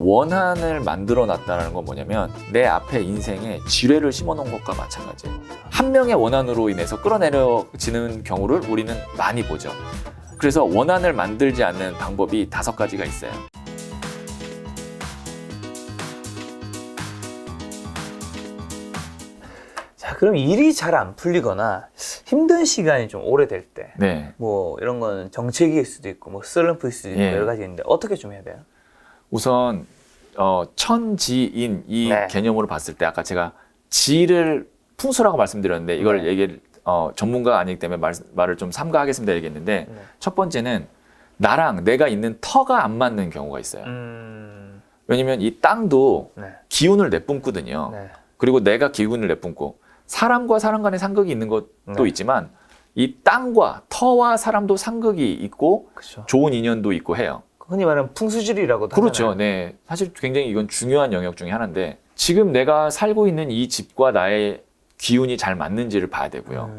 원한을 만들어 놨다는 건 뭐냐면 내 앞에 인생에 지뢰를 심어 놓은 것과 마찬가지예요. 한 명의 원한으로 인해서 끌어내려지는 경우를 우리는 많이 보죠. 그래서 원한을 만들지 않는 방법이 5가지가 있어요. 자, 그럼 일이 잘 안 풀리거나 힘든 시간이 좀 오래될 때, 네. 뭐 이런 건 정체기일 수도 있고, 뭐 슬럼프일 수도 있고, 예. 여러 가지 있는데 어떻게 좀 해야 돼요? 우선 천지인 이 네. 개념으로 봤을 때 아까 제가 지를 풍수라고 말씀드렸는데 이걸 네. 얘기를 전문가가 아니기 때문에 말을 좀 삼가하겠습니다 얘기했는데 네. 첫 번째는 나랑 내가 있는 터가 안 맞는 경우가 있어요. 왜냐면 이 땅도 네. 기운을 내뿜거든요. 네. 그리고 내가 기운을 내뿜고 사람과 사람 간의 상극이 있는 것도 네. 있지만 이 땅과 터와 사람도 상극이 있고 그렇죠. 좋은 인연도 있고 해요. 흔히 말하는 풍수질이라고도 그렇죠. 하잖아요. 네. 사실 굉장히 이건 중요한 영역 중에 하나인데 지금 내가 살고 있는 이 집과 나의 기운이 잘 맞는지를 봐야 되고요.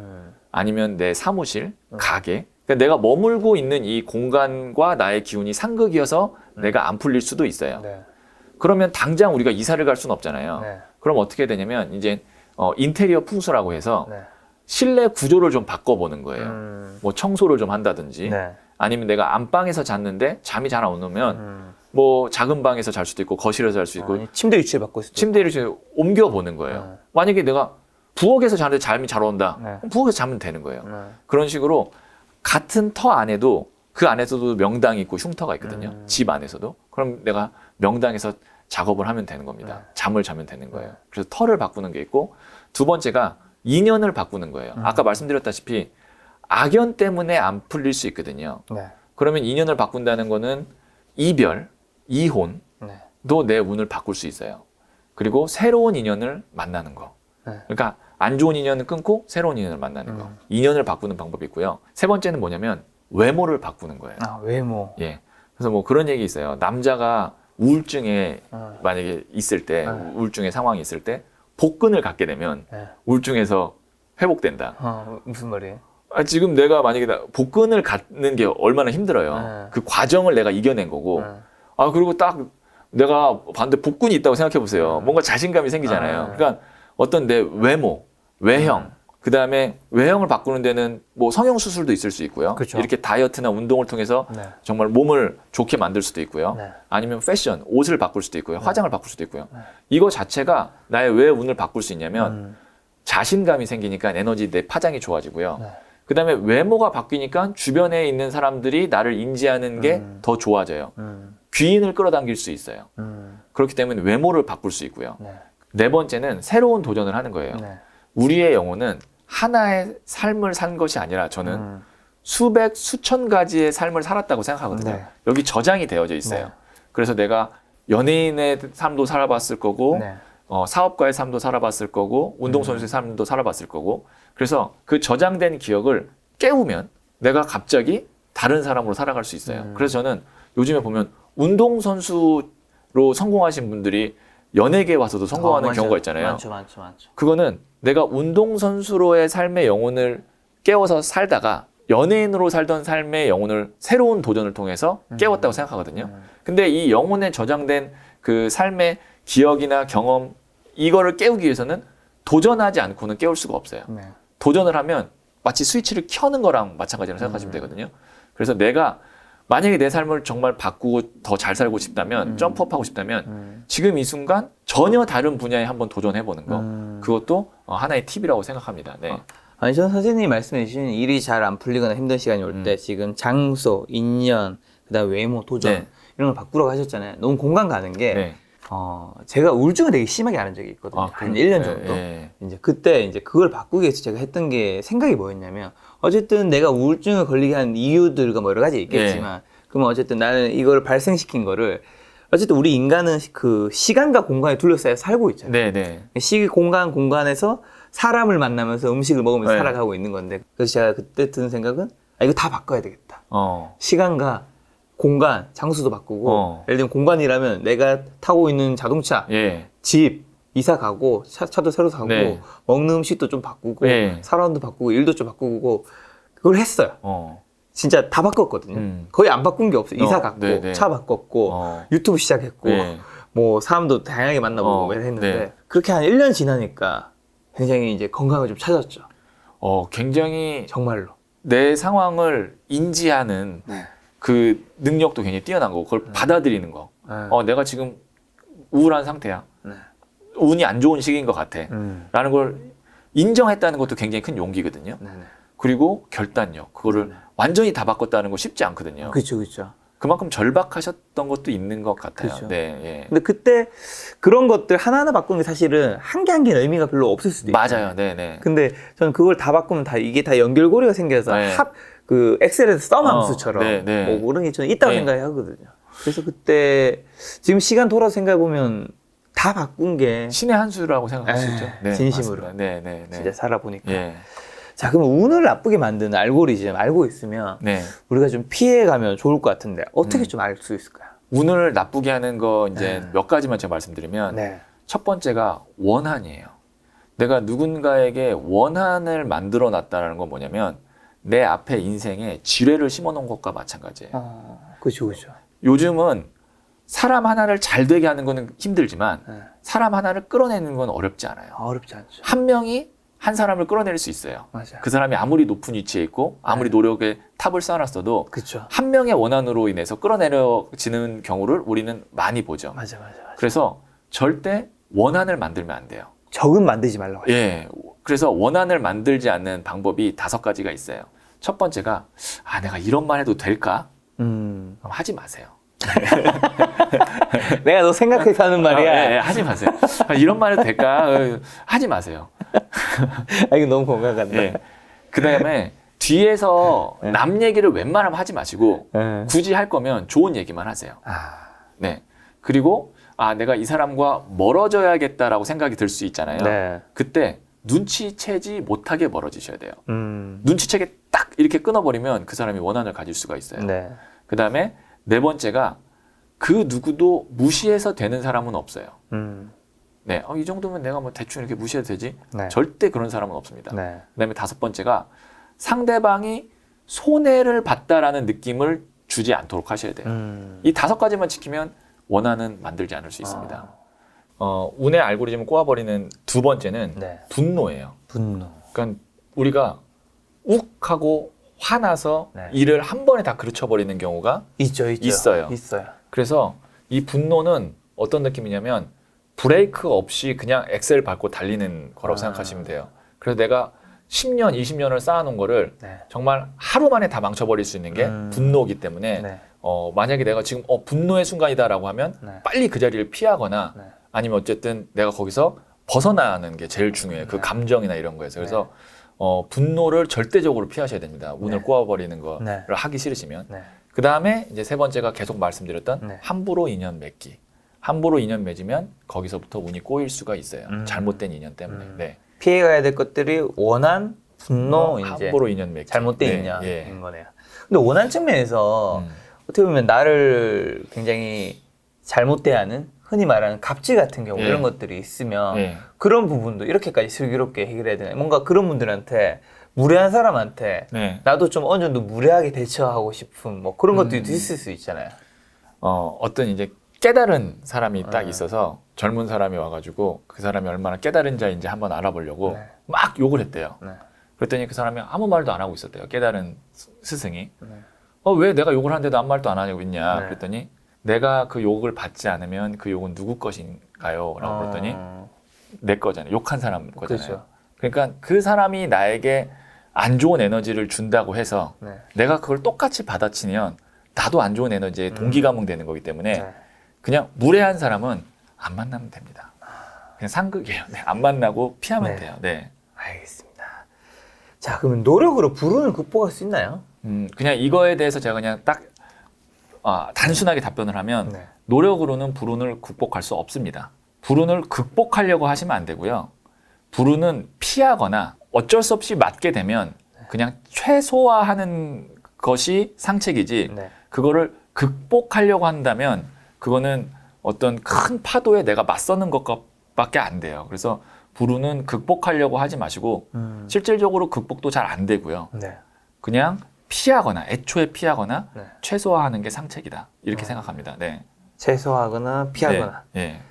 아니면 내 사무실, 가게. 그러니까 내가 머물고 있는 이 공간과 나의 기운이 상극이어서 내가 안 풀릴 수도 있어요. 네. 그러면 당장 우리가 이사를 갈 수는 없잖아요. 네. 그럼 어떻게 되냐면 이제 인테리어 풍수라고 해서 네. 실내 구조를 좀 바꿔보는 거예요. 뭐 청소를 좀 한다든지 네. 아니면 내가 안방에서 잤는데 잠이 잘 안 오면 뭐 작은 방에서 잘 수도 있고 거실에서 잘 수 있고 아니, 침대 위치를 바꿀 수도 침대를 이제 옮겨보는 거예요. 네. 만약에 내가 부엌에서 자는데 잠이 잘 온다. 네. 그럼 부엌에서 자면 되는 거예요. 있고. 네. 그런 식으로 같은 터 안에도 그 안에서도 명당이 있고 흉터가 있거든요. 집 안에서도. 그럼 내가 명당에서 작업을 하면 되는 겁니다. 네. 잠을 자면 되는 거예요. 네. 그래서 터를 바꾸는 게 있고 두 번째가 인연을 바꾸는 거예요. 아까 말씀드렸다시피 악연 때문에 안 풀릴 수 있거든요. 네. 그러면 인연을 바꾼다는 거는 이별, 이혼도 네. 내 운을 바꿀 수 있어요. 그리고 새로운 인연을 만나는 거. 네. 그러니까 안 좋은 인연을 끊고 새로운 인연을 만나는 거. 인연을 바꾸는 방법이 있고요. 세 번째는 뭐냐면 외모를 바꾸는 거예요. 아, 외모. 예. 그래서 뭐 그런 얘기 있어요. 남자가 우울증에 어. 만약에 있을 때, 네. 우울증의 상황이 있을 때 복근을 갖게 되면 네. 우울증에서 회복된다. 무슨 말이에요? 지금 내가 만약에 복근을 갖는 게 얼마나 힘들어요. 네. 그 과정을 내가 이겨낸 거고. 네. 그리고 딱 내가 반대 복근이 있다고 생각해 보세요. 뭔가 자신감이 생기잖아요. 그러니까 어떤 내 외모, 외형, 그 다음에 외형을 바꾸는 데는 뭐 성형수술도 있을 수 있고요. 그렇죠. 이렇게 다이어트나 운동을 통해서 네. 정말 몸을 좋게 만들 수도 있고요. 네. 아니면 패션, 옷을 바꿀 수도 있고요. 화장을 바꿀 수도 있고요. 이거 자체가 나의 왜 운을 바꿀 수 있냐면 자신감이 생기니까 에너지 내 파장이 좋아지고요. 네. 그 다음에 외모가 바뀌니까 주변에 있는 사람들이 나를 인지하는 게 더 좋아져요. 귀인을 끌어당길 수 있어요. 그렇기 때문에 외모를 바꿀 수 있고요. 네. 네 번째는 새로운 도전을 하는 거예요. 네. 우리의 영혼은 하나의 삶을 산 것이 아니라 저는 수백, 수천 가지의 삶을 살았다고 생각하거든요. 네. 여기 저장이 되어져 있어요. 네. 그래서 내가 연예인의 삶도 살아봤을 거고 네. 사업가의 삶도 살아봤을 거고 운동선수의 삶도 살아봤을 거고 그래서 그 저장된 기억을 깨우면 내가 갑자기 다른 사람으로 살아갈 수 있어요. 그래서 저는 요즘에 보면 운동선수로 성공하신 분들이 연예계에 와서도 성공하는 경우가 있잖아요. 많죠. 그거는 내가 운동선수로의 삶의 영혼을 깨워서 살다가 연예인으로 살던 삶의 영혼을 새로운 도전을 통해서 깨웠다고 생각하거든요. 근데 이 영혼에 저장된 그 삶의 기억이나 경험 이거를 깨우기 위해서는 도전하지 않고는 깨울 수가 없어요. 네. 도전을 하면 마치 스위치를 켜는 거랑 마찬가지라고 생각하시면 되거든요. 그래서 내가 만약에 내 삶을 정말 바꾸고 더 잘 살고 싶다면 점프업하고 싶다면 지금 이 순간 전혀 다른 분야에 한번 도전해보는 거 그것도 하나의 팁이라고 생각합니다. 네. 아니, 저는 선생님이 말씀해 주신 일이 잘 안 풀리거나 힘든 시간이 올 때 지금 장소, 인연, 그다음에 외모, 도전 네. 이런 걸 바꾸라고 하셨잖아요. 너무 공감 가는 게 네. 제가 우울증을 되게 심하게 앓은 적이 있거든요. 한 1년 정도. 네. 이제 그때 이제 그걸 바꾸기 위해서 제가 했던 게 생각이 뭐였냐면 어쨌든 내가 우울증을 걸리게 한 이유들과 뭐 여러 가지 있겠지만 그러면 어쨌든 나는 이걸 발생시킨 거를 어쨌든 우리 인간은 그 시간과 공간에 둘러싸여 살고 있잖아요. 네. 공간에서 사람을 만나면서 음식을 먹으면서 네. 살아가고 있는 건데 그래서 제가 그때 드는 생각은 이거 다 바꿔야 되겠다. 시간과 공간, 장소도 바꾸고 예를 들면 공간이라면 내가 타고 있는 자동차, 집, 이사 가고 차도 새로 사고 네. 먹는 음식도 좀 바꾸고 네. 사람도 바꾸고 일도 좀 바꾸고 그걸 했어요. 진짜 다 바꿨거든요. 거의 안 바꾼 게 없어요. 이사 갔고 네. 차 바꿨고 유튜브 시작했고 뭐 사람도 다양하게 만나보고 했는데 네. 그렇게 한 1년 지나니까 굉장히 이제 건강을 좀 찾았죠. 굉장히 정말로. 내 상황을 인지하는 네. 그 능력도 굉장히 뛰어난 거고 그걸 받아들이는 거. 내가 지금 우울한 상태야. 네. 운이 안 좋은 시기인 것 같아. 라는 걸 인정했다는 것도 굉장히 큰 용기거든요. 네네. 그리고 결단력. 그거를 완전히 다 바꿨다는 거 쉽지 않거든요. 그렇죠, 그렇죠. 그만큼 절박하셨던 것도 있는 것 같아요. 그렇죠. 네, 예. 근데 그때 그런 것들 하나하나 바꾸는 게 사실은 한 개 한 개는 의미가 별로 없을 수도 있어요. 맞아요. 네, 네. 근데 저는 그걸 다 바꾸면 이게 다 연결고리가 생겨서 네. 그 엑셀에서 썸함수처럼 네, 네. 뭐 그런 게 저는 있다고 네. 생각하거든요. 그래서 그때 지금 시간 돌아서 생각해 보면 다 바꾼 게 신의 한 수라고 생각할 수 있죠. 네, 진심으로. 맞습니다. 네, 네, 네. 진짜 살아보니까. 예. 자, 그럼 운을 나쁘게 만드는 알고리즘 알고 있으면 네. 우리가 좀 피해가면 좋을 것 같은데 어떻게 좀 알 수 있을까요? 운을 나쁘게 하는 거 이제 네. 몇 가지만 제가 말씀드리면 네. 첫 번째가 원한이에요. 내가 누군가에게 원한을 만들어 놨다는 건 뭐냐면 내 앞에 인생에 지뢰를 심어 놓은 것과 마찬가지예요. 그렇죠, 그렇죠. 요즘은 사람 하나를 잘 되게 하는 거는 힘들지만 네. 사람 하나를 끌어내는 건 어렵지 않아요. 어렵지 않죠. 한 명이 한 사람을 끌어낼 수 있어요. 맞아요. 그 사람이 아무리 높은 위치에 있고 아무리 노력에 탑을 쌓아놨어도 그렇죠. 한 명의 원한으로 인해서 끌어내려지는 경우를 우리는 많이 보죠. 맞아. 그래서 절대 원한을 만들면 안 돼요. 적은 만들지 말라고 하죠. 예. 그래서 원한을 만들지 않는 방법이 5가지가 있어요. 첫 번째가 내가 이런 말 해도 될까? 그럼 하지 마세요. 내가 너 생각해서 하는 말이야. 예, 하지 마세요. 이런 말 해도 될까? 하지 마세요. 이거 너무 공감 간다. 예. 그다음에 뒤에서 남 얘기를 웬만하면 하지 마시고 네. 굳이 할 거면 좋은 얘기만 하세요. 네. 그리고 내가 이 사람과 멀어져야겠다라고 생각이 들 수 있잖아요. 네. 그때 눈치채지 못하게 멀어지셔야 돼요. 음. 눈치채게 딱 이렇게 끊어버리면 그 사람이 원한을 가질 수가 있어요. 네. 그 다음에 4번째가 그 누구도 무시해서 되는 사람은 없어요. 네, 이 정도면 내가 뭐 대충 이렇게 무시해도 되지? 네. 절대 그런 사람은 없습니다. 네. 그 다음에 5번째가 상대방이 손해를 봤다라는 느낌을 주지 않도록 하셔야 돼요. 이 5가지만 지키면 원한은 만들지 않을 수 있습니다. 운의 알고리즘을 꼬아버리는 2번째는 네. 분노예요. 분노. 그러니까 우리가 욱 하고 화나서 네. 일을 한 번에 다 그르쳐버리는 경우가 있어요. 있어요. 그래서 이 분노는 어떤 느낌이냐면 브레이크 없이 그냥 엑셀 밟고 달리는 거라고 생각하시면 돼요. 그래서 내가 10년, 20년을 쌓아놓은 거를 네. 정말 하루 만에 다 망쳐버릴 수 있는 게 분노이기 때문에 네. 만약에 내가 지금 분노의 순간이다라고 하면 네. 빨리 그 자리를 피하거나 네. 아니면 어쨌든 내가 거기서 벗어나는 게 제일 중요해요. 그 네. 감정이나 이런 거에서. 그래서 분노를 절대적으로 피하셔야 됩니다. 운을 네. 꼬아버리는 거를 네. 하기 싫으시면. 네. 그 다음에 이제 3번째가 계속 말씀드렸던 네. 함부로 인연 맺기. 함부로 인연 맺으면 거기서부터 운이 꼬일 수가 있어요. 잘못된 인연 때문에. 네. 피해가야 될 것들이 원한, 분노, 이제 함부로 인연 맺기. 잘못된 네, 인연인 예. 거네요. 근데 원한 측면에서 어떻게 보면 나를 굉장히 잘못 대하는 흔히 말하는 갑질 같은 경우 예. 이런 것들이 있으면 예. 그런 부분도 이렇게까지 슬기롭게 해결해야 되나 뭔가 그런 분들한테 무례한 사람한테 네. 나도 좀 어느 정도 무례하게 대처하고 싶은 뭐 그런 것도 있을 수 있잖아요. 어떤 이제 깨달은 사람이 딱 있어서 젊은 사람이 와가지고 그 사람이 얼마나 깨달은 자인지 한번 알아보려고 네. 막 욕을 했대요. 네. 그랬더니 그 사람이 아무 말도 안 하고 있었대요. 깨달은 스승이. 네. 왜 내가 욕을 하는데도 아무 말도 안 하고 있냐. 네. 그랬더니 내가 그 욕을 받지 않으면 그 욕은 누구 것인가요? 라고 그랬더니 내 거잖아요. 욕한 사람 거잖아요. 그렇죠. 그러니까 그 사람이 나에게 안 좋은 에너지를 준다고 해서 네. 내가 그걸 똑같이 받아치면 나도 안 좋은 에너지에 동기감흥 되는 거기 때문에 네. 그냥 무례한 사람은 안 만나면 됩니다. 그냥 상극이에요. 네, 안 만나고 피하면 네. 돼요. 네. 알겠습니다. 자, 그러면 노력으로 불운을 극복할 수 있나요? 그냥 이거에 대해서 제가 그냥 딱 단순하게 답변을 하면 네. 노력으로는 불운을 극복할 수 없습니다. 불운을 극복하려고 하시면 안 되고요. 불운은 피하거나 어쩔 수 없이 맞게 되면 그냥 최소화하는 것이 상책이지 네. 그거를 극복하려고 한다면 그거는 어떤 큰 파도에 내가 맞서는 것밖에 안 돼요. 그래서 불운은 극복하려고 하지 마시고 실질적으로 극복도 잘 안 되고요. 네. 그냥 피하거나 애초에 피하거나 네. 최소화하는 게 상책이다. 이렇게 생각합니다. 네. 최소화하거나 피하거나. 예.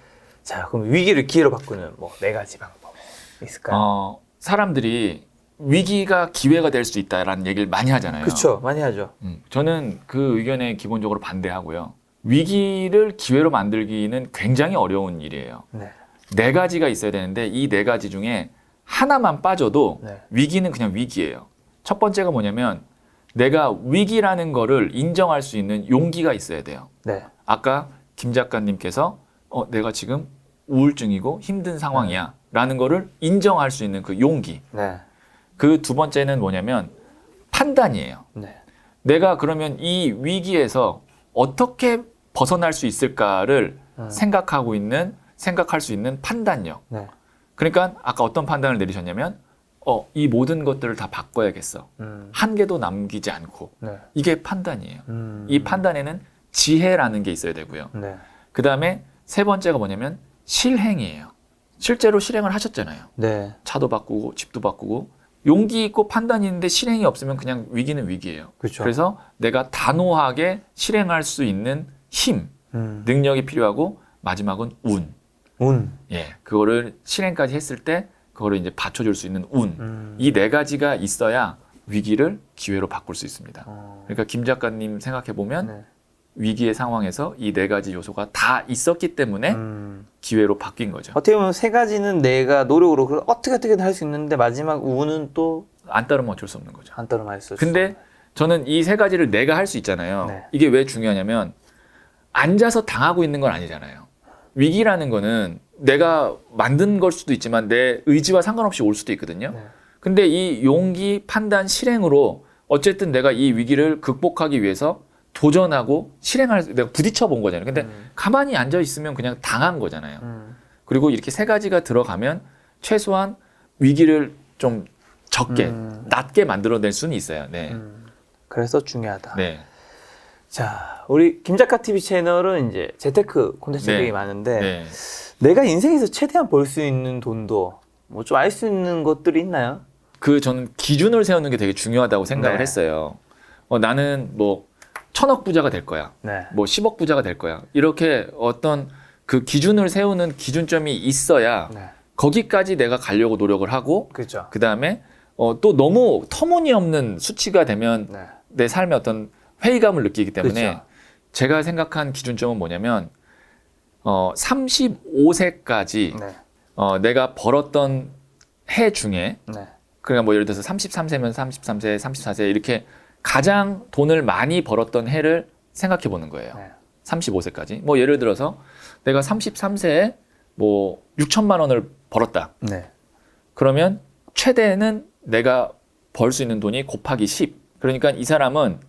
자, 그럼 위기를 기회로 바꾸는 뭐 4가지 방법 있을까요? 사람들이 위기가 기회가 될 수 있다라는 얘기를 많이 하잖아요. 그렇죠, 많이 하죠. 저는 그 의견에 기본적으로 반대하고요. 위기를 기회로 만들기는 굉장히 어려운 일이에요. 네. 4가지가 있어야 되는데 이 4가지 중에 하나만 빠져도 네. 위기는 그냥 위기예요. 첫 번째가 뭐냐면 내가 위기라는 거를 인정할 수 있는 용기가 있어야 돼요. 네. 아까 김 작가님께서 내가 지금 우울증이고 힘든 상황이야 라는 거를 인정할 수 있는 그 용기. 네. 그 두 번째는 뭐냐면 판단이에요. 네. 내가 그러면 이 위기에서 어떻게 벗어날 수 있을까를 생각할 수 있는 판단력. 네. 그러니까 아까 어떤 판단을 내리셨냐면 이 모든 것들을 다 바꿔야겠어. 한 개도 남기지 않고. 네. 이게 판단이에요. 이 판단에는 지혜라는 게 있어야 되고요. 네. 그 다음에 세 번째가 뭐냐면 실행이에요. 실제로 실행을 하셨잖아요. 네. 차도 바꾸고 집도 바꾸고 용기 있고 판단이 있는데 실행이 없으면 그냥 위기는 위기예요. 그렇죠. 그래서 내가 단호하게 실행할 수 있는 힘, 능력이 필요하고 마지막은 운. 운. 예, 그거를 실행까지 했을 때 그거를 이제 받쳐줄 수 있는 운. 이 4가지가 있어야 위기를 기회로 바꿀 수 있습니다. 그러니까 김 작가님 생각해 보면 네. 위기의 상황에서 이 4가지 요소가 다 있었기 때문에 기회로 바뀐 거죠. 어떻게 보면 3가지는 내가 노력으로 그걸 어떻게든 할 수 있는데 마지막 운은 또 안 안 따르면 어쩔 수 없는 거죠. 따르면 할 수 없어. 근데 저는 이 3가지를 내가 할 수 있잖아요. 네. 이게 왜 중요하냐면 앉아서 당하고 있는 건 아니잖아요. 위기라는 거는 내가 만든 걸 수도 있지만 내 의지와 상관없이 올 수도 있거든요. 네. 근데 이 용기, 판단, 실행으로 어쨌든 내가 이 위기를 극복하기 위해서 도전하고 내가 부딪혀 본 거잖아요. 근데 가만히 앉아 있으면 그냥 당한 거잖아요. 그리고 이렇게 3가지가 들어가면 최소한 위기를 좀 적게, 낮게 만들어낼 수는 있어요. 네. 그래서 중요하다. 네. 자, 우리 김작가 TV 채널은 이제 재테크 콘텐츠들이 네. 많은데 네. 내가 인생에서 최대한 벌 수 있는 돈도 뭐 좀 알 수 있는 것들이 있나요? 저는 기준을 세우는 게 되게 중요하다고 생각을 네. 했어요. 나는 뭐 1000억 부자가 될 거야. 네. 뭐 10억 부자가 될 거야. 이렇게 어떤 그 기준을 세우는 기준점이 있어야 네. 거기까지 내가 가려고 노력을 하고 그렇죠. 그 다음에 또 너무 터무니없는 수치가 되면 네. 내 삶에 어떤 회의감을 느끼기 때문에 그렇죠. 제가 생각한 기준점은 뭐냐면 35세까지 네. 내가 벌었던 해 중에 네. 그러니까 뭐 예를 들어서 33세면 33세, 34세 이렇게 가장 돈을 많이 벌었던 해를 생각해 보는 거예요. 네. 35세까지. 뭐 예를 들어서 내가 33세에 뭐 6천만 원을 벌었다. 네. 그러면 최대는 내가 벌 수 있는 돈이 곱하기 10. 그러니까 이 사람은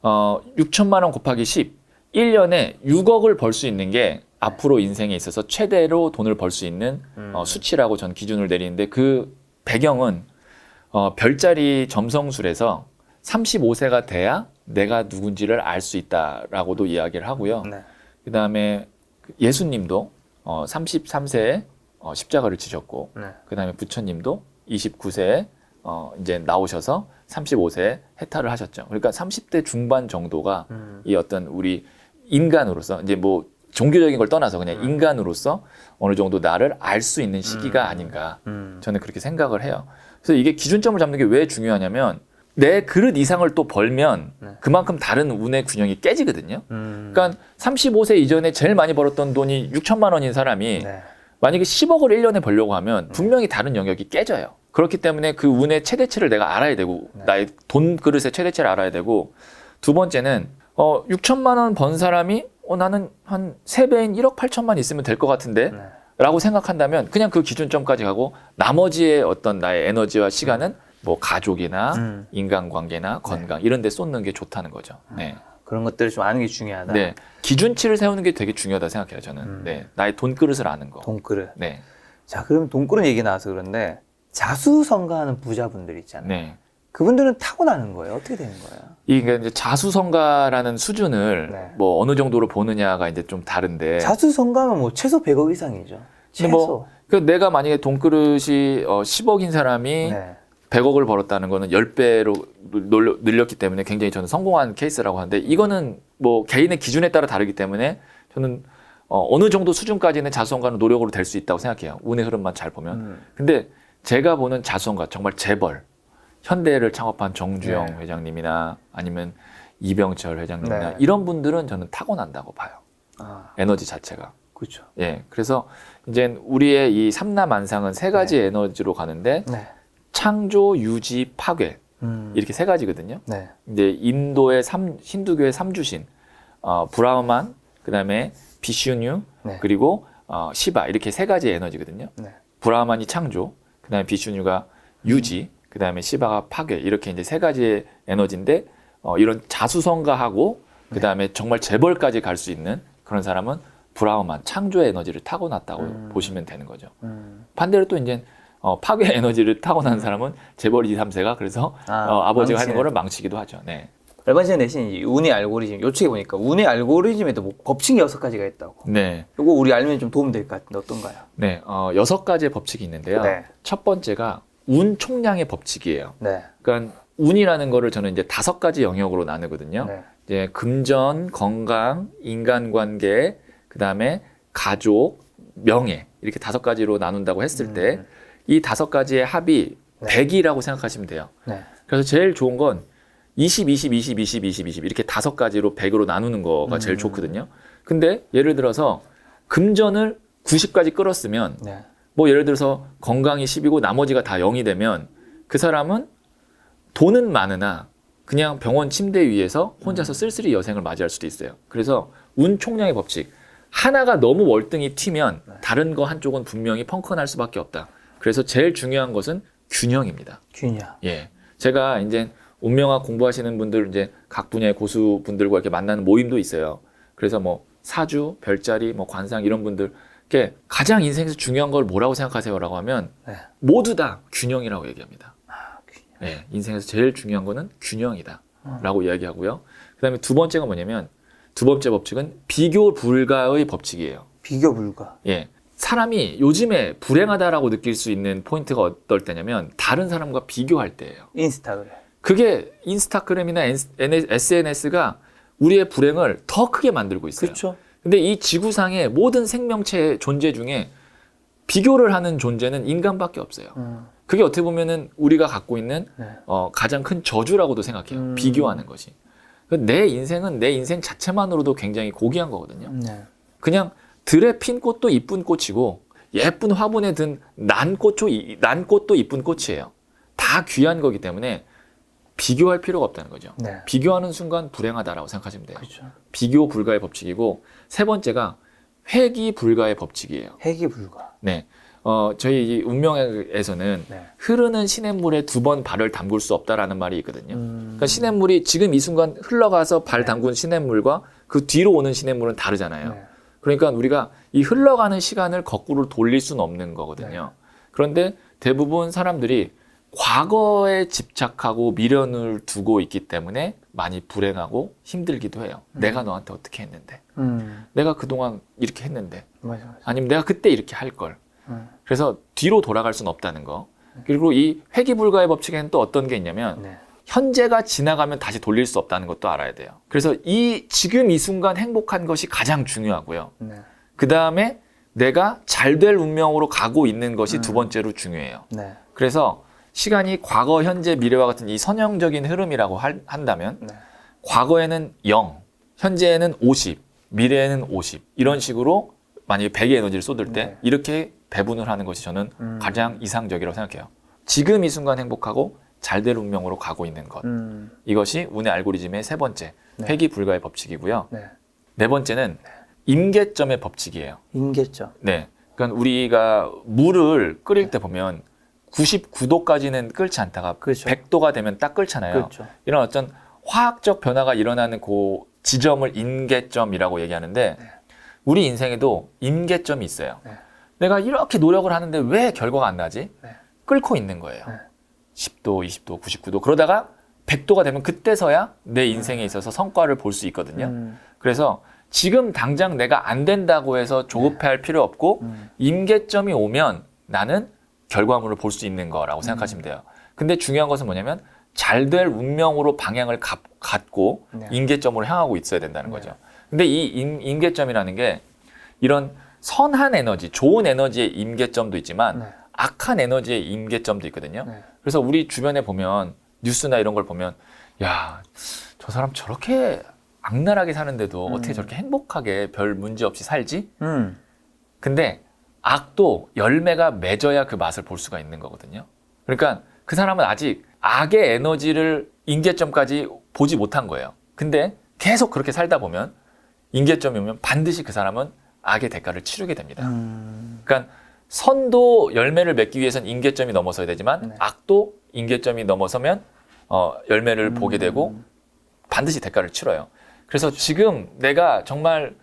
6천만 원 곱하기 10. 1년에 6억을 벌 수 있는 게 앞으로 인생에 있어서 최대로 돈을 벌 수 있는 수치라고 전 기준을 내리는데 그 배경은 별자리 점성술에서 35세가 돼야 내가 누군지를 알 수 있다라고도 이야기를 하고요. 네. 그다음에 예수님도 33세에 십자가를 지셨고 네. 그다음에 부처님도 29세에 이제 나오셔서 35세에 해탈을 하셨죠. 그러니까 30대 중반 정도가 이 어떤 우리 인간으로서 이제 뭐 종교적인 걸 떠나서 그냥 인간으로서 어느 정도 나를 알 수 있는 시기가 아닌가 저는 그렇게 생각을 해요. 그래서 이게 기준점을 잡는 게 왜 중요하냐면 내 그릇 이상을 또 벌면 그만큼 다른 운의 균형이 깨지거든요. 그러니까 35세 이전에 제일 많이 벌었던 돈이 6천만 원인 사람이 네. 만약에 10억을 1년에 벌려고 하면 분명히 다른 영역이 깨져요. 그렇기 때문에 그 운의 최대치를 내가 알아야 되고 나의 돈 그릇의 최대치를 알아야 되고 두 번째는 6천만 원 번 사람이 나는 한 3배인 1억 8천만 있으면 될 것 같은데 네. 라고 생각한다면 그냥 그 기준점까지 가고 나머지의 어떤 나의 에너지와 시간은 뭐 가족이나 인간관계나 건강 이런 데 쏟는 게 좋다는 거죠. 네. 그런 것들을 좀 아는 게 중요하다. 네. 기준치를 세우는 게 되게 중요하다 생각해요, 저는. 네. 나의 돈그릇을 아는 거. 돈그릇. 네. 자, 그럼 돈그릇 얘기 나와서 그런데 자수성가하는 부자분들 있잖아요. 네. 그분들은 타고나는 거예요? 어떻게 되는 거예요? 이게 이제 자수성가라는 수준을 네. 뭐 어느 정도로 보느냐가 이제 좀 다른데. 자수성가하면 뭐 최소 100억 이상이죠. 근데 최소. 내가 만약에 돈그릇이 10억인 사람이 네. 100억을 벌었다는 거는 10배로 늘렸기 때문에 굉장히 저는 성공한 케이스라고 하는데 이거는 뭐 개인의 기준에 따라 다르기 때문에 저는 어느 정도 수준까지는 자수성가는 노력으로 될 수 있다고 생각해요. 운의 흐름만 잘 보면. 근데 제가 보는 자수성가 정말 재벌, 현대를 창업한 정주영 네. 회장님이나 아니면 이병철 회장님이나 네. 이런 분들은 저는 타고난다고 봐요. 아, 에너지 자체가. 그렇죠. 예, 그래서 이제 우리의 이 삼라만상은 세 가지 에너지로 가는데 네. 창조, 유지, 파괴 이렇게 세 가지거든요. 네. 이제 인도의 힌두교의 삼주신, 브라흐만, 그다음에 비슈뉴, 네. 그리고 시바 이렇게 세 가지 에너지거든요. 네. 브라흐만이 창조, 그다음에 비슈뉴가 유지, 그다음에 시바가 파괴 이렇게 이제 세 가지의 에너지인데 이런 자수성가하고 그다음에 정말 재벌까지 갈 수 있는 그런 사람은 브라흐만 창조의 에너지를 타고났다고 보시면 되는 거죠. 반대로 또 이제 파괴 에너지를 타고난 사람은 재벌 2, 3세가 그래서 아버지가 하는 거를 망치기도 하죠. 네. 얼마 전에 내신 이 운의 알고리즘 요쪽에 보니까 운의 알고리즘에도 뭐 법칙이 6가지가 있다고. 네. 이거 우리 알면 좀 도움 될 것 같은데 어떤가요? 네. 6가지의 법칙이 있는데요. 네. 첫 번째가 운 총량의 법칙이에요. 네. 그러니까 운이라는 거를 저는 이제 5가지 영역으로 나누거든요. 네. 이제 금전, 건강, 인간관계, 그다음에 가족, 명예 이렇게 5가지로 나눈다고 했을 때 이 5가지의 합이 네. 100이라고 생각하시면 돼요. 네. 그래서 제일 좋은 건 20, 20, 20, 20, 20, 20 이렇게 5가지로 100으로 나누는 거가 제일 좋거든요. 근데 예를 들어서 금전을 90까지 끌었으면 네. 뭐 예를 들어서 건강이 10이고 나머지가 다 0이 되면 그 사람은 돈은 많으나 그냥 병원 침대 위에서 혼자서 쓸쓸히 여생을 맞이할 수도 있어요. 그래서 운 총량의 법칙. 하나가 너무 월등히 튀면 다른 거 한쪽은 분명히 펑크날 수밖에 없다. 그래서 제일 중요한 것은 균형입니다. 균형. 예. 제가 이제 운명학 공부하시는 분들 이제 각 분야의 고수분들과 이렇게 만나는 모임도 있어요. 그래서 뭐 사주, 별자리, 뭐 관상 이런 분들께 가장 인생에서 중요한 걸 뭐라고 생각하세요라고 하면 네. 모두 다 균형이라고 얘기합니다. 균형. 예. 인생에서 제일 중요한 거는 균형이다라고 이야기하고요. 그다음에 두 번째가 뭐냐면 두 번째 법칙은 비교 불가의 법칙이에요. 비교 불가. 예. 사람이 요즘에 불행하다라고 느낄 수 있는 포인트가 어떨 때냐면 다른 사람과 비교할 때예요. 인스타그램. 그게 인스타그램이나 SNS가 우리의 불행을 더 크게 만들고 있어요. 그렇죠. 근데 이 지구상의 모든 생명체의 존재 중에 비교를 하는 존재는 인간밖에 없어요. 그게 어떻게 보면은 우리가 갖고 있는 네. 가장 큰 저주라고도 생각해요. 비교하는 것이. 내 인생은 내 인생 자체만으로도 굉장히 고귀한 거거든요. 네. 그냥 들에 핀 꽃도 이쁜 꽃이고 예쁜 화분에 든 난 꽃도 이쁜 꽃이에요. 다 귀한 거기 때문에 비교할 필요가 없다는 거죠. 네. 비교하는 순간 불행하다라고 생각하시면 돼요. 그렇죠. 비교 불가의 법칙이고 세 번째가 회귀 불가의 법칙이에요. 회귀 불가. 네. 저희 이 운명에서는 네. 흐르는 시냇물에 2번 발을 담글 수 없다라는 말이 있거든요. 그러니까 시냇물이 지금 이 순간 흘러가서 발 담근 시냇물과 그 뒤로 오는 시냇물은 다르잖아요. 네. 그러니까 우리가 이 흘러가는 시간을 거꾸로 돌릴 수는 없는 거거든요. 그런데 대부분 사람들이 과거에 집착하고 미련을 두고 있기 때문에 많이 불행하고 힘들기도 해요. 내가 너한테 어떻게 했는데, 내가 그동안 이렇게 했는데, 맞아. 아니면 내가 그때 이렇게 할 걸. 그래서 뒤로 돌아갈 수는 없다는 거. 그리고 이 회귀불가의 법칙에는 또 어떤 게 있냐면 네. 현재가 지나가면 다시 돌릴 수 없다는 것도 알아야 돼요. 그래서 지금 이 순간 행복한 것이 가장 중요하고요. 네. 그 다음에 내가 잘 될 운명으로 가고 있는 것이 두 번째로 중요해요. 네. 그래서 시간이 과거, 현재, 미래와 같은 이 선형적인 흐름이라고 한다면 네. 과거에는 0, 현재에는 50, 미래에는 50 이런 식으로 만약에 100의 에너지를 쏟을 때 네. 이렇게 배분을 하는 것이 저는 가장 이상적이라고 생각해요. 지금 이 순간 행복하고 잘 될 운명으로 가고 있는 것. 이것이 운의 알고리즘의 세 번째, 네. 회귀 불가의 법칙이고요. 네. 네 번째는 임계점의 법칙이에요. 임계점. 네. 그러니까 우리가 물을 끓일 때 보면 99도까지는 끓지 않다가 그렇죠. 100도가 되면 딱 끓잖아요. 그렇죠. 이런 어떤 화학적 변화가 일어나는 그 지점을 임계점이라고 얘기하는데 네. 우리 인생에도 임계점이 있어요. 네. 내가 이렇게 노력을 하는데 왜 결과가 안 나지? 네. 끓고 있는 거예요. 네. 10도, 20도, 99도. 그러다가 100도가 되면 그때서야 내 인생에 있어서 성과를 볼 수 있거든요. 그래서 지금 당장 내가 안 된다고 해서 조급해할 필요 없고 임계점이 오면 나는 결과물을 볼 수 있는 거라고 생각하시면 돼요. 근데 중요한 것은 뭐냐면 잘 될 운명으로 방향을 갖고 네. 임계점으로 향하고 있어야 된다는 거죠. 근데 이 임계점이라는 게 이런 선한 에너지, 좋은 에너지의 임계점도 있지만 네. 악한 에너지의 임계점도 있거든요. 네. 그래서 우리 주변에 보면 뉴스나 이런 걸 보면 야, 저 사람 저렇게 악랄하게 사는데도 어떻게 저렇게 행복하게 별 문제 없이 살지? 근데 악도 열매가 맺어야 그 맛을 볼 수가 있는 거거든요. 그러니까 그 사람은 아직 악의 에너지를 임계점까지 보지 못한 거예요. 근데 계속 그렇게 살다 보면 임계점이 오면 반드시 그 사람은 악의 대가를 치르게 됩니다. 그러니까 선도 열매를 맺기 위해서는 임계점이 넘어서야 되지만 네. 악도 임계점이 넘어서면 열매를 보게 되고 반드시 대가를 치러요. 그래서 지금 내가 정말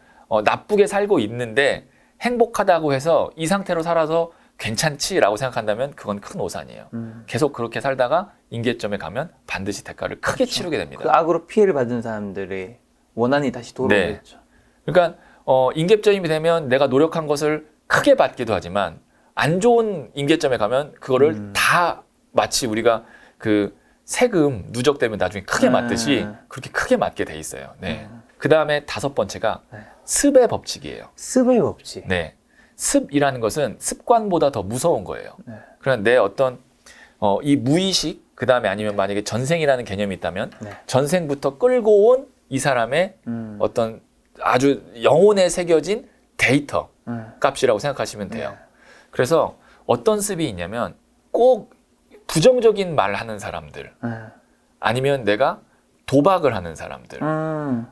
나쁘게 살고 있는데 행복하다고 해서 이 상태로 살아서 괜찮지라고 생각한다면 그건 큰 오산이에요. 계속 그렇게 살다가 임계점에 가면 반드시 대가를 크게 치르게 됩니다. 그 악으로 피해를 받은 사람들의 원한이 다시 돌아오겠죠. 그러니까 임계점이 되면 내가 노력한 것을 크게 받기도 하지만 안 좋은 임계점에 가면 그거를 다 마치 우리가 그 세금 누적되면 나중에 크게 맞듯이 그렇게 크게 맞게 돼 있어요. 네. 그 다음에 5번째가 네. 습의 법칙이에요. 습의 법칙. 네. 습이라는 것은 습관보다 더 무서운 거예요. 네. 그러니까 내 어떤 이 무의식, 그 다음에 아니면 만약에 전생이라는 개념이 있다면 네. 전생부터 끌고 온 이 사람의 어떤 아주 영혼에 새겨진 데이터 값이라고 생각하시면 돼요. 네. 그래서 어떤 습이 있냐면 꼭 부정적인 말 하는 사람들, 아니면 내가 도박을 하는 사람들,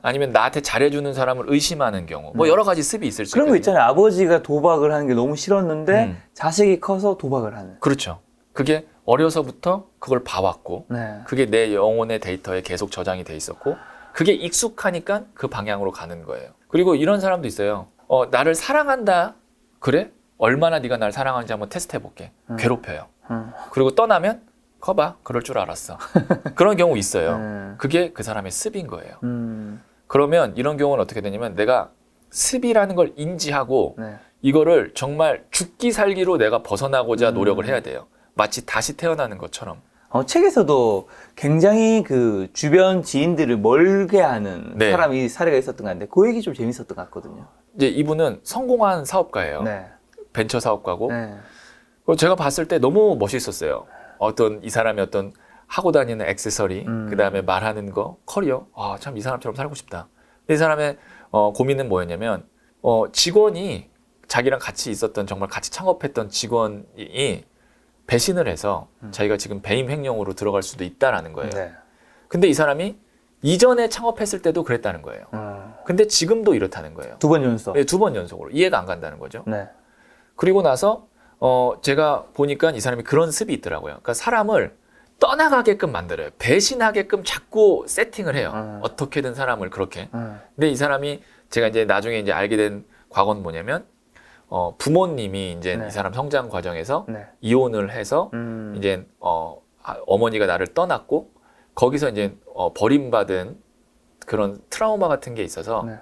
아니면 나한테 잘해주는 사람을 의심하는 경우, 뭐 여러 가지 습이 있을 수 그런 거 있거든요. 있잖아요. 아버지가 도박을 하는 게 너무 싫었는데 자식이 커서 도박을 하는. 그렇죠. 그게 어려서부터 그걸 봐왔고, 네. 그게 내 영혼의 데이터에 계속 저장이 돼 있었고, 그게 익숙하니까 그 방향으로 가는 거예요. 그리고 이런 사람도 있어요. 나를 사랑한다. 그래? 얼마나 네가 날 사랑하는지 한번 테스트해볼게. 괴롭혀요. 그리고 떠나면 거봐. 그럴 줄 알았어. 그런 경우 있어요. 그게 그 사람의 습인 거예요. 그러면 이런 경우는 어떻게 되냐면 내가 습이라는 걸 인지하고 네. 이거를 정말 죽기 살기로 내가 벗어나고자 노력을 해야 돼요. 마치 다시 태어나는 것처럼. 책에서도 굉장히 그 주변 지인들을 멀게 하는 네. 사람이 사례가 있었던 것 같은데 그 얘기 좀 재밌었던 것 같거든요. 이제 이분은 성공한 사업가예요. 네. 벤처 사업가고. 네. 제가 봤을 때 너무 멋있었어요. 이 사람의 어떤 하고 다니는 액세서리, 그 다음에 말하는 거, 커리어. 참 이 사람처럼 살고 싶다. 이 사람의 고민은 뭐였냐면, 직원이 자기랑 같이 있었던 정말 같이 창업했던 직원이 배신을 해서 자기가 지금 배임 횡령으로 들어갈 수도 있다라는 거예요. 네. 근데 이 사람이 이전에 창업했을 때도 그랬다는 거예요. 근데 지금도 이렇다는 거예요. 2번 연속. 네, 2번 연속으로. 이해가 안 간다는 거죠. 네. 그리고 나서 제가 보니까 이 사람이 그런 습이 있더라고요. 그러니까 사람을 떠나가게끔 만들어요. 배신하게끔 자꾸 세팅을 해요. 어떻게든 사람을 그렇게. 근데 이 사람이 제가 이제 나중에 이제 알게 된 과거는 뭐냐면 부모님이 이제 네. 이 사람 성장 과정에서 네. 이혼을 해서 이제 어머니가 나를 떠났고 거기서 이제 버림받은 그런 트라우마 같은 게 있어서 네.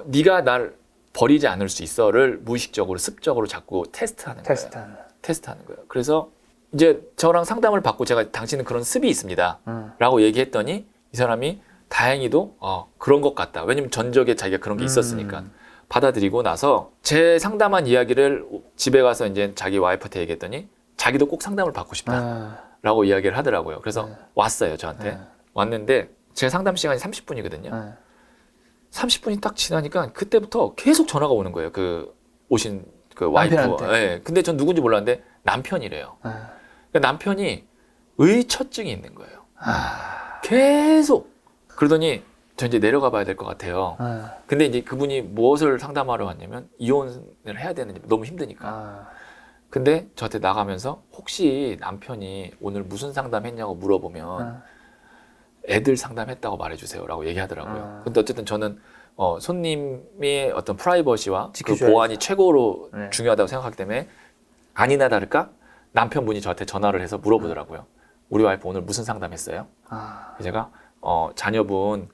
네가 날 버리지 않을 수 있어를 무의식적으로 습적으로 자꾸 테스트하는 거예요. 테스트하는 거예요. 그래서 이제 저랑 상담을 받고 제가 당신은 그런 습이 있습니다. 라고 얘기했더니 이 사람이 다행히도 그런 것 같다. 왜냐면 전적에 자기가 그런 게 있었으니까. 받아들이고 나서 제 상담한 이야기를 집에 가서 이제 자기 와이프한테 얘기했더니 자기도 꼭 상담을 받고 싶다라고 이야기를 하더라고요. 그래서 왔어요, 저한테. 왔는데 제 상담 시간이 30분이거든요. 30분이 딱 지나니까 그때부터 계속 전화가 오는 거예요. 그 오신 그 와이프. 네. 근데 전 누군지 몰랐는데 남편이래요. 그러니까 남편이 의처증이 있는 거예요. 계속. 그러더니 저 이제 내려가 봐야 될 것 같아요. 근데 이제 그분이 무엇을 상담하러 왔냐면 이혼을 해야 되는지 너무 힘드니까. 근데 저한테 나가면서 혹시 남편이 오늘 무슨 상담했냐고 물어보면 애들 상담했다고 말해주세요라고 얘기하더라고요. 근데 어쨌든 저는 손님의 어떤 프라이버시와 그 보안이 최고로 중요하다고 생각하기 때문에 아니나 다를까 남편분이 저한테 전화를 해서 물어보더라고요. 우리 와이프 오늘 무슨 상담했어요? 제가 자녀분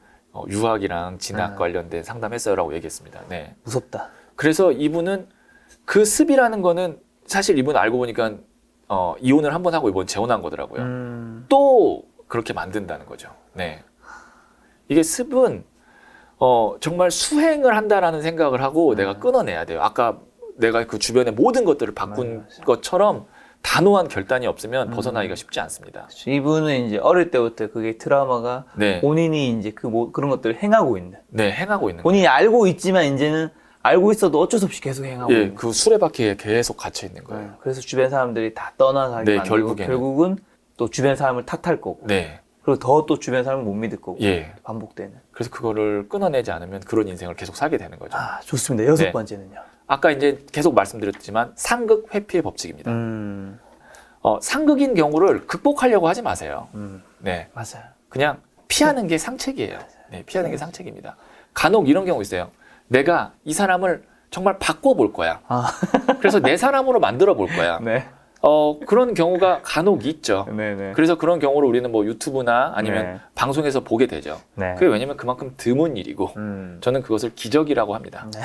유학이랑 진학 관련된 상담했어요라고 얘기했습니다. 네. 무섭다. 그래서 이분은 그 습이라는 거는 사실 이분 알고 보니까 이혼을 한 번 하고 이번 재혼한 거더라고요. 또 그렇게 만든다는 거죠. 네. 이게 습은 정말 수행을 한다라는 생각을 하고 내가 끊어내야 돼요. 아까 내가 그 주변의 모든 것들을 바꾼 것처럼 단호한 결단이 없으면 벗어나기가 쉽지 않습니다. 이분은 이제 어릴 때부터 그게 트라우마가 네. 본인이 이제 그런 것들을 행하고 있는. 네, 행하고 있는 본인이 알고 있지만 이제는 알고 있어도 어쩔 수 없이 계속 행하고 거예요. 예, 있는. 그 수레바퀴에 계속 갇혀 있는 거예요. 그래서 주변 사람들이 다 떠나가게 네, 만들고 결국에는. 결국은 또 주변 사람을 탓할 거고. 네. 그리고 더 또 주변 사람을 못 믿을 거고. 예. 반복되는. 그래서 그거를 끊어내지 않으면 그런 인생을 계속 살게 되는 거죠. 아, 좋습니다. 여섯 네. 번째는요. 아까 이제 계속 말씀드렸지만 상극 회피의 법칙입니다. 상극인 경우를 극복하려고 하지 마세요. 네. 맞아요. 그냥 피하는 게 상책이에요. 네, 피하는 게 상책입니다. 간혹 이런 경우 있어요. 내가 이 사람을 정말 바꿔볼 거야. 그래서 내 사람으로 만들어 볼 거야. 네. 그런 경우가 간혹 있죠. 네네. 그래서 그런 경우를 우리는 뭐 유튜브나 아니면 네. 방송에서 보게 되죠. 네. 그게 왜냐면 그만큼 드문 일이고 저는 그것을 기적이라고 합니다. 네.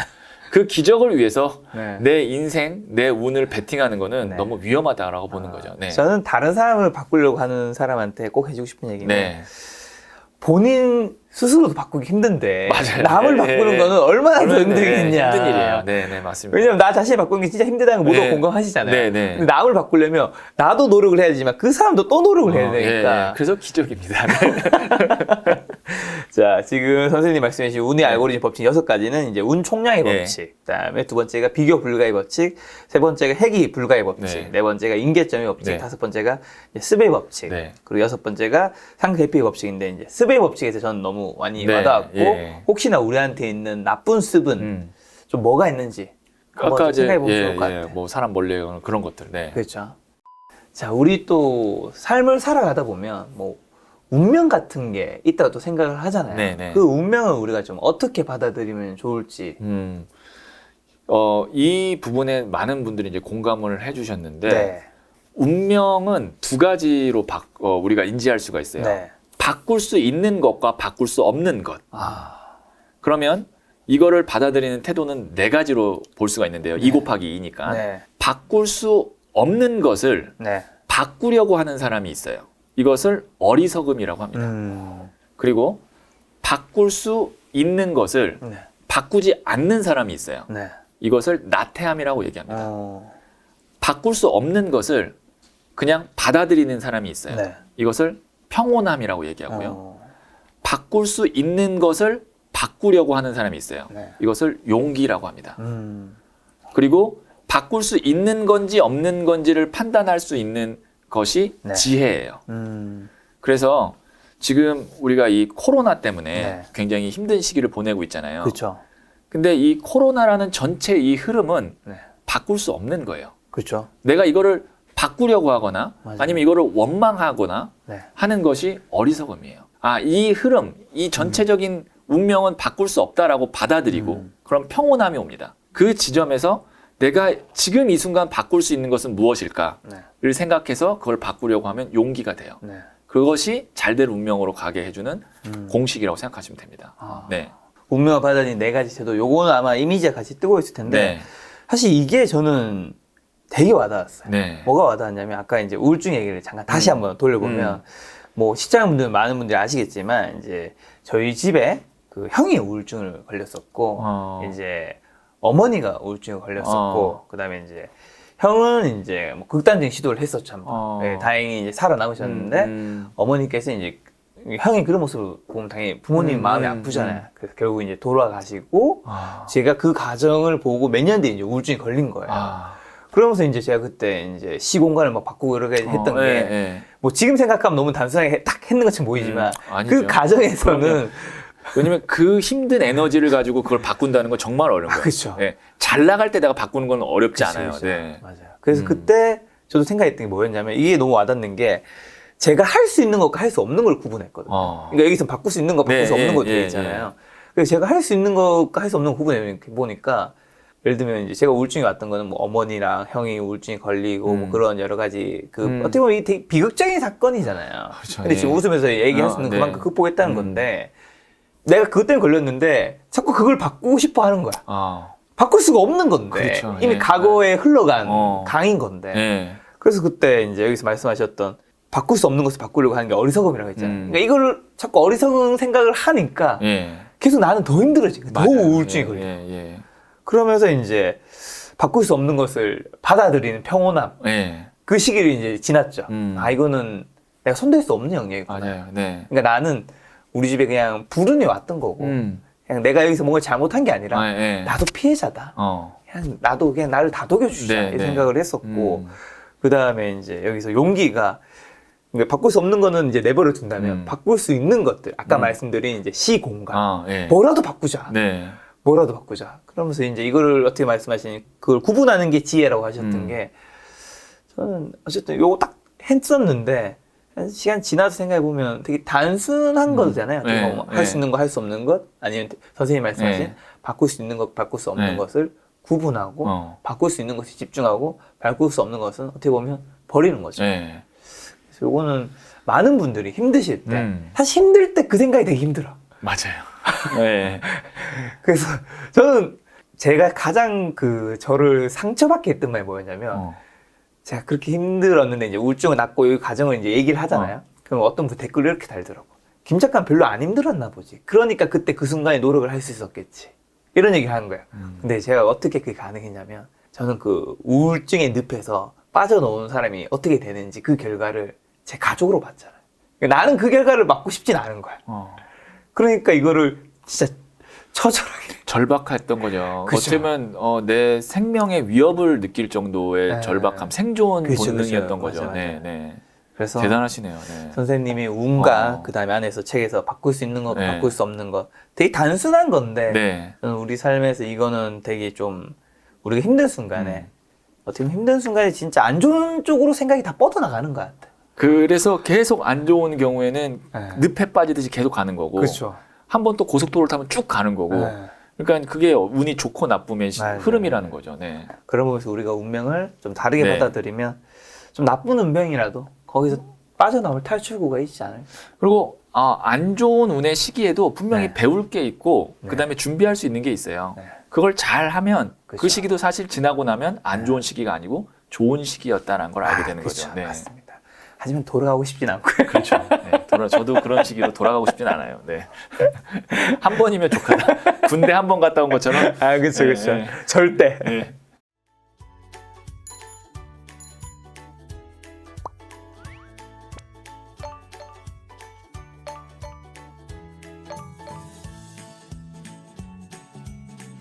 그 기적을 위해서 네. 내 인생, 내 운을 베팅하는 거는 네. 너무 위험하다라고 보는 거죠. 네. 저는 다른 사람을 바꾸려고 하는 사람한테 꼭 해주고 싶은 얘기는 네. 본인 스스로도 바꾸기 힘든데 맞아요. 남을 네, 바꾸는 네. 거는 얼마나 더 네, 힘들겠냐. 힘든 일이에요. 네, 네, 맞습니다. 왜냐면 나 자신이 바꾸는 게 진짜 힘들다는 거 모두가 네. 공감하시잖아요. 네, 네. 근데 남을 바꾸려면 나도 노력을 해야 되지만 그 사람도 또 노력을 해야 예, 되니까. 예. 그래서 기적입니다. 자, 지금 선생님 말씀해 주신 운의 알고리즘 법칙 6가지는 이제 운 총량의 네. 법칙, 그다음에 두 번째가 비교 불가의 법칙, 세 번째가 해기 불가의 법칙, 네. 네 번째가 인계점의 법칙, 네. 다섯 번째가 이제 습의 법칙, 네. 그리고 여섯 번째가 상대피의 법칙인데 이제 습의 법칙에서 저는 너무 많이 네. 와닿았고 예. 혹시나 우리한테 있는 나쁜 습은 좀 뭐가 있는지 한번 아까 좀 이제 생각해 보면 좋을 것 같아요. 뭐 사람 몰래 그런 것들. 네. 그렇죠. 자, 우리 또 삶을 살아가다 보면 뭐 운명 같은 게 있다고 또 생각을 하잖아요. 네네. 그 운명을 우리가 좀 어떻게 받아들이면 좋을지. 이 부분에 많은 분들이 이제 공감을 해주셨는데 네. 운명은 두 가지로 우리가 인지할 수가 있어요. 네. 바꿀 수 있는 것과 바꿀 수 없는 것. 아, 그러면 이거를 받아들이는 태도는 네 가지로 볼 수가 있는데요. 2 곱하기 2니까. 네. 바꿀 수 없는 것을 네. 바꾸려고 하는 사람이 있어요. 이것을 어리석음이라고 합니다. 그리고 바꿀 수 있는 것을 네. 바꾸지 않는 사람이 있어요. 네. 이것을 나태함이라고 얘기합니다. 어, 바꿀 수 없는 것을 그냥 받아들이는 사람이 있어요. 네. 이것을 평온함이라고 얘기하고요. 어, 바꿀 수 있는 것을 바꾸려고 하는 사람이 있어요. 네. 이것을 용기라고 합니다. 음, 그리고 바꿀 수 있는 건지 없는 건지를 판단할 수 있는 것이 네. 지혜예요. 음, 그래서 지금 우리가 이 코로나 때문에 네. 굉장히 힘든 시기를 보내고 있잖아요. 그렇죠. 근데 이 코로나라는 전체 이 흐름은 네. 바꿀 수 없는 거예요. 그렇죠. 내가 이거를 바꾸려고 하거나 맞아요. 아니면 이거를 원망하거나 네. 하는 것이 어리석음이에요. 이 흐름, 이 전체적인 운명은 바꿀 수 없다라고 받아들이고 그럼 평온함이 옵니다. 그 지점에서 내가 지금 이 순간 바꿀 수 있는 것은 무엇일까를 네. 생각해서 그걸 바꾸려고 하면 용기가 돼요. 네. 그것이 잘될 운명으로 가게 해주는 공식이라고 생각하시면 됩니다. 아. 네. 운명을 받아들인 네 가지 태도. 요거는 아마 이미지가 같이 뜨고 있을 텐데 네. 사실 이게 저는 되게 와닿았어요. 네. 뭐가 와닿았냐면 아까 이제 우울증 얘기를 잠깐 다시 한번 돌려보면 뭐 시청자분들 많은 분들이 아시겠지만 이제 저희 집에 그 형이 우울증을 걸렸었고 이제 어머니가 우울증을 걸렸었고 그다음에 이제 형은 이제 뭐 극단적인 시도를 했었죠. 한번. 네, 다행히 이제 살아남으셨는데 어머니께서 이제 형이 그런 모습을 보면 당연히 부모님 마음이 아프잖아요. 그래서 결국 이제 돌아가시고 제가 그 과정을 보고 몇 년 뒤에 이제 우울증이 걸린 거예요. 그러면서 이제 제가 그때 이제 시공간을 막 바꾸고 이렇게 했던 게 뭐 지금 생각하면 너무 단순하게 딱 했는 것처럼 보이지만 그 과정에서는 왜냐면 그 힘든 에너지를 가지고 그걸 바꾼다는 건 정말 어려운 거예요. 그렇죠. 네. 잘 나갈 때 내가 바꾸는 건 어렵지 않아요. 그쵸. 네. 맞아요. 그래서 그때 저도 생각했던 게 뭐였냐면 이게 너무 와닿는 게 제가 할 수 있는 것과 할 수 없는 걸 구분했거든요. 그러니까 여기서 바꿀 수 있는 것, 바꿀 수 없는 것 되어 있잖아요. 그래서 제가 할 수 있는 것과 할 수 없는 것 구분해 보니까 예를 들면 이제 제가 우울증이 왔던 거는 뭐 어머니랑 형이 우울증이 걸리고 뭐 그런 여러 가지 어떻게 보면 이게 되게 비극적인 사건이잖아요. 그렇죠. 근데 지금 웃으면서 얘기할 수 있는 네. 그만큼 극복했다는 건데 내가 그것 때문에 걸렸는데 자꾸 그걸 바꾸고 싶어 하는 거야. 바꿀 수가 없는 건데 그렇죠. 이미 예. 과거에 흘러간 강인 건데 네. 그래서 그때 이제 여기서 말씀하셨던 바꿀 수 없는 것을 바꾸려고 하는 게 어리석음이라고 했잖아요. 그러니까 이걸 자꾸 어리석은 생각을 하니까 예. 계속 나는 더 힘들어지고 더 맞아요. 우울증이 예, 걸려. 예, 그러면서 이제 바꿀 수 없는 것을 받아들이는 평온함. 예. 예. 그 시기를 이제 지났죠. 아, 이거는 내가 손댈 수 없는 영역이구나. 맞아요. 네. 그러니까 나는 우리 집에 그냥 불운이 왔던 거고, 그냥 내가 여기서 뭔가 잘못한 게 아니라, 아, 예. 나도 피해자다. 그냥 나도 그냥 나를 다독여주자. 네, 이 네. 생각을 했었고, 그 다음에 이제 여기서 용기가, 그러니까 바꿀 수 없는 거는 이제 내버려 둔다면, 바꿀 수 있는 것들, 아까 말씀드린 이제 시공간, 아, 예. 뭐라도 바꾸자. 네. 뭐라도 바꾸자. 그러면서 이제 이거를 어떻게 말씀하시니, 그걸 구분하는 게 지혜라고 하셨던 게, 저는 어쨌든 요거 딱 했었는데, 한 시간 지나서 생각해보면 되게 단순한 거잖아요. 네, 할 수 있는 거, 할 수 없는 것, 아니면 선생님이 말씀하신 네. 바꿀 수 있는 것, 바꿀 수 없는 네. 것을 구분하고, 바꿀 수 있는 것에 집중하고, 바꿀 수 없는 것은 어떻게 보면 버리는 거죠. 네. 그래서 요거는 많은 분들이 힘드실 때, 음. 사실 힘들 때 그 생각이 되게 힘들어. 맞아요. 네. 그래서 저는 제가 가장 저를 상처받게 했던 말이 뭐였냐면, 제가 그렇게 힘들었는데 이제 우울증을 낳고 이 과정을 이제 얘기를 하잖아요. 그럼 어떤 분 댓글을 이렇게 달더라고. 김 작가는 별로 안 힘들었나 보지. 그러니까 그때 그 순간에 노력을 할 수 있었겠지. 이런 얘기를 하는 거예요. 근데 제가 어떻게 그게 가능했냐면 저는 그 우울증의 늪에서 빠져나온 사람이 어떻게 되는지 그 결과를 제 가족으로 봤잖아요. 그러니까 나는 그 결과를 맞고 싶진 않은 거야. 그러니까 이거를 진짜 처절하게 절박했던 거죠. 그쵸. 어쩌면 내 생명의 위협을 느낄 정도의 네. 절박함, 생존 그쵸, 본능이었던 그쵸. 거죠. 맞아, 네, 맞아. 네. 그래서 대단하시네요. 네. 선생님이 운과 어. 그 다음에 안에서 책에서 바꿀 수 있는 것, 네. 바꿀 수 없는 것 되게 단순한 건데 네. 저는 우리 삶에서 이거는 되게 좀 우리가 힘든 순간에 어떻게 보면 힘든 순간에 진짜 안 좋은 쪽으로 생각이 다 뻗어나가는 것 같아. 그래서 계속 안 좋은 경우에는 네. 늪에 빠지듯이 계속 가는 거고 그렇죠. 한 번 또 고속도로를 타면 쭉 가는 거고 네. 그러니까 그게 운이 좋고 나쁨의 맞아요. 흐름이라는 거죠. 네. 그러면서 우리가 운명을 좀 다르게 네. 받아들이면 좀 나쁜 운명이라도 거기서 빠져나올 탈출구가 있지 않을까. 그리고 안 좋은 운의 시기에도 분명히 네. 배울 게 있고 네. 그다음에 준비할 수 있는 게 있어요. 네. 그걸 잘 하면 그쵸. 그 시기도 사실 지나고 나면 안 좋은 시기가 아니고 좋은 시기였다는 걸 알게 되는 그렇죠. 거죠. 네. 맞습니다. 하지만 돌아가고 싶진 않고요. 그렇죠. 네. 저도 그런 시기로 돌아가고 싶진 않아요. 네. 한 번이면 좋겠다. 군대 한 번 갔다 온 것처럼. 그렇죠, 네, 네. 절대. 네.